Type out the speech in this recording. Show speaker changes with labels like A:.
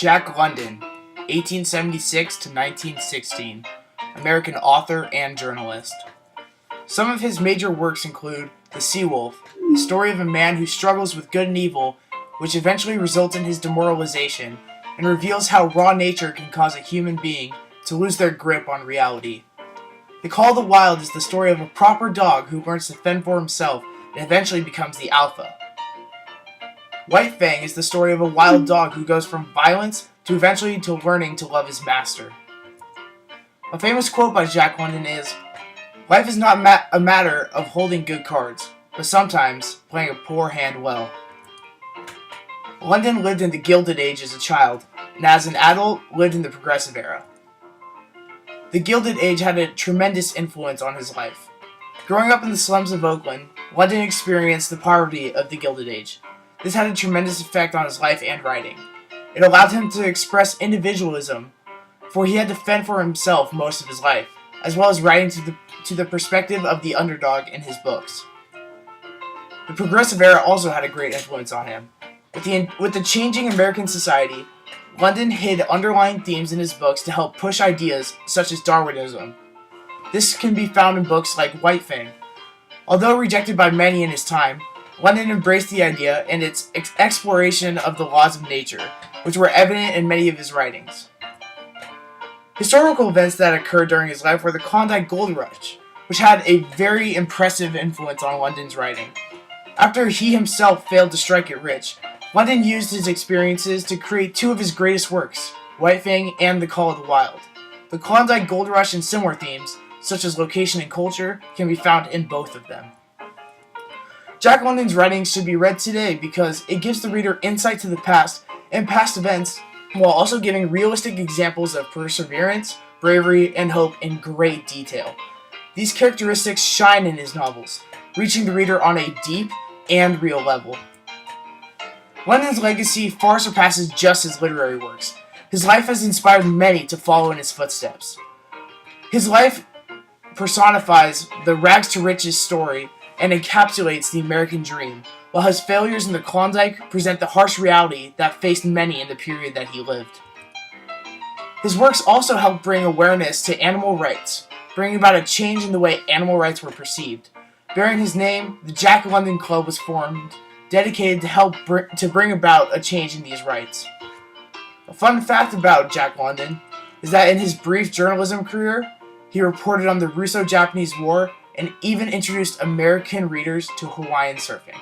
A: Jack London, 1876 to 1916, American author and journalist. Some of his major works include The Sea Wolf, the story of a man who struggles with good and evil, which eventually results in his demoralization, and reveals how raw nature can cause a human being to lose their grip on reality. The Call of the Wild is the story of a proper dog who learns to fend for himself and eventually becomes the alpha. White Fang is the story of a wild dog who goes from violence to eventually to learning to love his master. A famous quote by Jack London is, "Life is not a matter of holding good cards, but sometimes playing a poor hand well." London lived in the Gilded Age as a child, and as an adult lived in the Progressive Era. The Gilded Age had a tremendous influence on his life. Growing up in the slums of Oakland, London experienced the poverty of the Gilded Age. This had a tremendous effect on his life and writing. It allowed him to express individualism, for he had to fend for himself most of his life, as well as writing to the perspective of the underdog in his books. The Progressive Era also had a great influence on him. With the changing American society, London hid underlying themes in his books to help push ideas such as Darwinism. This can be found in books like White Fang. Although rejected by many in his time, London embraced the idea and its exploration of the laws of nature, which were evident in many of his writings. Historical events that occurred during his life were the Klondike Gold Rush, which had a very impressive influence on London's writing. After he himself failed to strike it rich, London used his experiences to create two of his greatest works, White Fang and The Call of the Wild. The Klondike Gold Rush and similar themes, such as location and culture, can be found in both of them. Jack London's writings should be read today because it gives the reader insight to the past and past events, while also giving realistic examples of perseverance, bravery, and hope in great detail. These characteristics shine in his novels, reaching the reader on a deep and real level. London's legacy far surpasses just his literary works. His life has inspired many to follow in his footsteps. His life personifies the rags to riches story and encapsulates the American dream, while his failures in the Klondike present the harsh reality that faced many in the period that he lived. His works also helped bring awareness to animal rights, bringing about a change in the way animal rights were perceived. Bearing his name, the Jack London Club was formed, dedicated to help bring about a change in these rights. A fun fact about Jack London is that in his brief journalism career, he reported on the Russo-Japanese War and even introduced American readers to Hawaiian surfing.